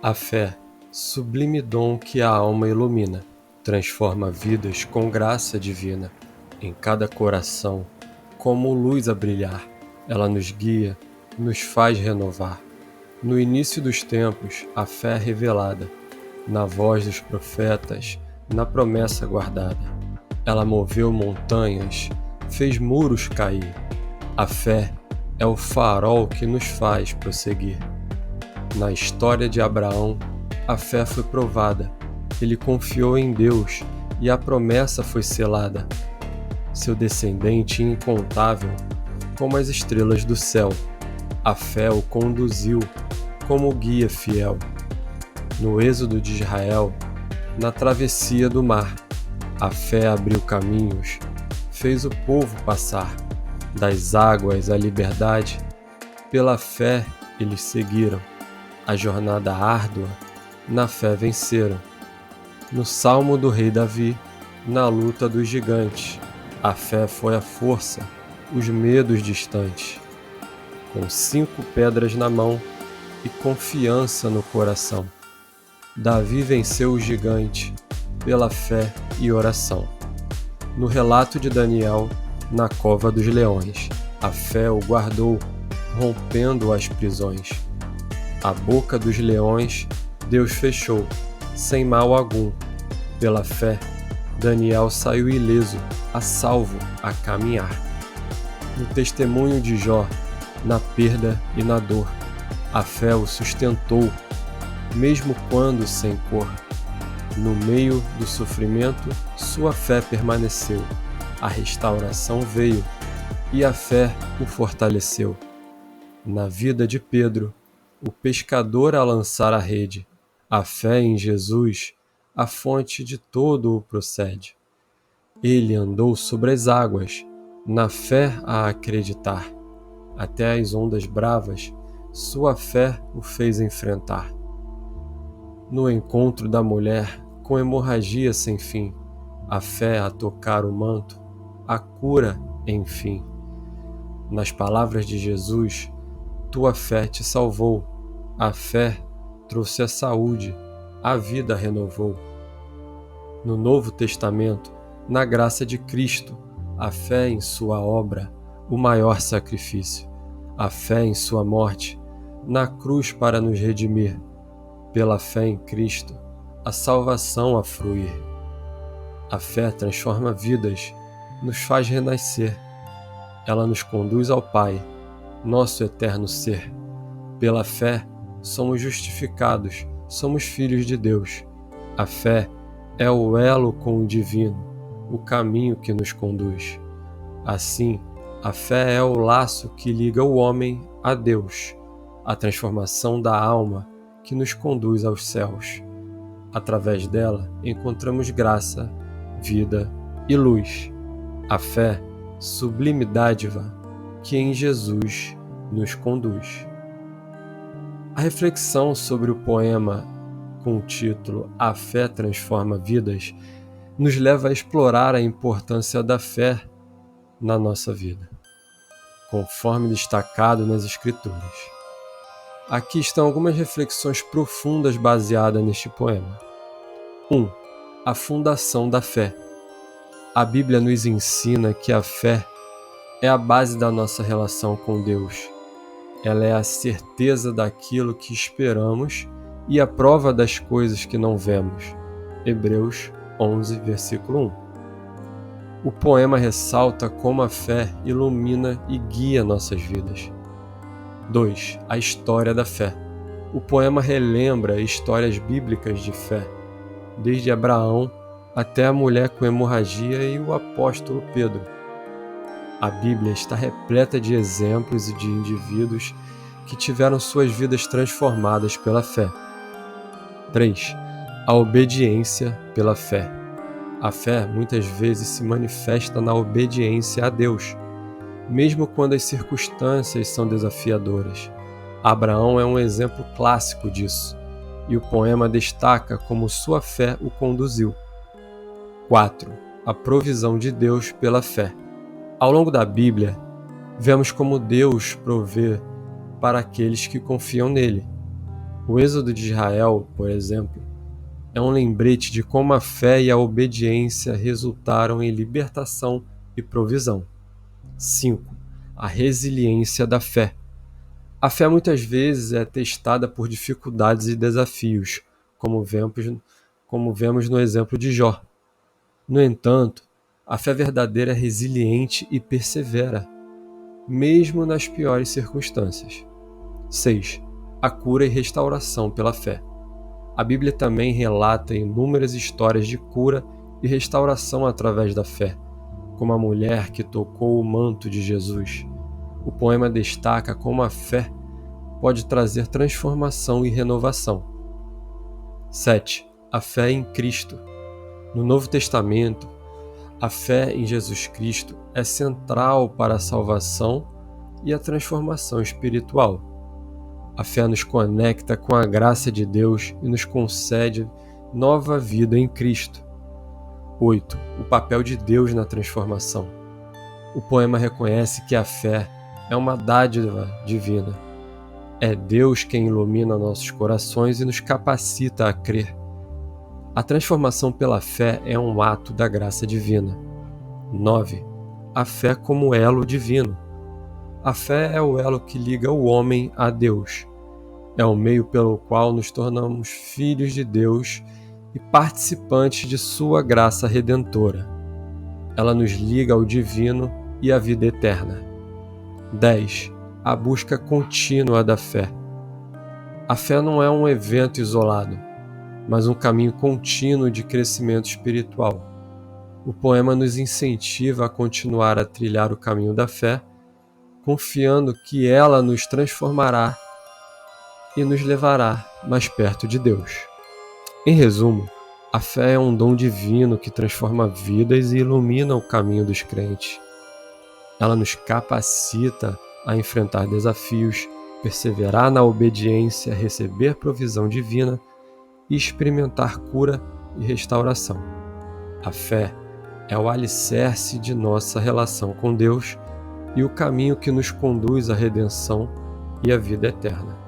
A fé, sublime dom que a alma ilumina, transforma vidas com graça divina. Em cada coração, como luz a brilhar, ela nos guia, nos faz renovar. No início dos tempos, a fé é revelada, na voz dos profetas, na promessa guardada. Ela moveu montanhas, fez muros cair. A fé é o farol que nos faz prosseguir. Na história de Abraão, a fé foi provada. Ele confiou em Deus e a promessa foi selada. Seu descendente incontável, como as estrelas do céu, a fé o conduziu como guia fiel. No êxodo de Israel, na travessia do mar, a fé abriu caminhos, fez o povo passar. Das águas à liberdade, pela fé eles seguiram. A jornada árdua, na fé venceram. No salmo do rei Davi, na luta dos gigantes, a fé foi a força, os medos distantes. Com 5 pedras na mão e confiança no coração, Davi venceu o gigante pela fé e oração. No relato de Daniel, na cova dos leões, a fé o guardou, rompendo as prisões. A boca dos leões Deus fechou, sem mal algum. Pela fé, Daniel saiu ileso, a salvo a caminhar. No testemunho de Jó, na perda e na dor, a fé o sustentou, mesmo quando sem cor. No meio do sofrimento, sua fé permaneceu. A restauração veio e a fé o fortaleceu. Na vida de Pedro, o pescador a lançar a rede, a fé em Jesus, a fonte de todo o procede. Ele andou sobre as águas, na fé a acreditar. Até as ondas bravas, sua fé o fez enfrentar. No encontro da mulher, com hemorragia sem fim, a fé a tocar o manto, a cura, enfim. Nas palavras de Jesus, tua fé te salvou. A fé trouxe a saúde, a vida renovou. No Novo Testamento, na graça de Cristo, a fé em sua obra, o maior sacrifício. A fé em sua morte, na cruz para nos redimir. Pela fé em Cristo, a salvação a fruir. A fé transforma vidas, nos faz renascer. Ela nos conduz ao Pai, nosso eterno ser. Pela fé, somos justificados, somos filhos de Deus. A fé é o elo com o divino, o caminho que nos conduz. Assim, a fé é o laço que liga o homem a Deus, a transformação da alma que nos conduz aos céus. Através dela, encontramos graça, vida e luz. A fé, sublime dádiva, que em Jesus nos conduz. A reflexão sobre o poema com o título A Fé Transforma Vidas nos leva a explorar a importância da fé na nossa vida, conforme destacado nas Escrituras. Aqui estão algumas reflexões profundas baseadas neste poema. 1. A fundação da fé. A Bíblia nos ensina que a fé é a base da nossa relação com Deus. Ela é a certeza daquilo que esperamos e a prova das coisas que não vemos. Hebreus 11, versículo 1. O poema ressalta como a fé ilumina e guia nossas vidas. 2. A história da fé. O poema relembra histórias bíblicas de fé, desde Abraão até a mulher com hemorragia e o apóstolo Pedro. A Bíblia está repleta de exemplos e de indivíduos que tiveram suas vidas transformadas pela fé. 3. A obediência pela fé. A fé muitas vezes se manifesta na obediência a Deus, mesmo quando as circunstâncias são desafiadoras. Abraão é um exemplo clássico disso, e o poema destaca como sua fé o conduziu. 4. A provisão de Deus pela fé. Ao longo da Bíblia, vemos como Deus provê para aqueles que confiam nele. O êxodo de Israel, por exemplo, é um lembrete de como a fé e a obediência resultaram em libertação e provisão. 5. A resiliência da fé. A fé muitas vezes é testada por dificuldades e desafios, como vemos no exemplo de Jó. No entanto, a fé verdadeira é resiliente e persevera, mesmo nas piores circunstâncias. 6. A cura e restauração pela fé. A Bíblia também relata inúmeras histórias de cura e restauração através da fé, como a mulher que tocou o manto de Jesus. O poema destaca como a fé pode trazer transformação e renovação. 7. A fé em Cristo. No Novo Testamento, a fé em Jesus Cristo é central para a salvação e a transformação espiritual. A fé nos conecta com a graça de Deus e nos concede nova vida em Cristo. 8. O papel de Deus na transformação. O poema reconhece que a fé é uma dádiva divina. É Deus quem ilumina nossos corações e nos capacita a crer. A transformação pela fé é um ato da graça divina. 9. A fé como elo divino. A fé é o elo que liga o homem a Deus. É o meio pelo qual nos tornamos filhos de Deus e participantes de sua graça redentora. Ela nos liga ao divino e à vida eterna. 10. A busca contínua da fé. A fé não é um evento isolado, mas um caminho contínuo de crescimento espiritual. O poema nos incentiva a continuar a trilhar o caminho da fé, confiando que ela nos transformará e nos levará mais perto de Deus. Em resumo, a fé é um dom divino que transforma vidas e ilumina o caminho dos crentes. Ela nos capacita a enfrentar desafios, perseverar na obediência, receber provisão divina e experimentar cura e restauração. A fé é o alicerce de nossa relação com Deus e o caminho que nos conduz à redenção e à vida eterna.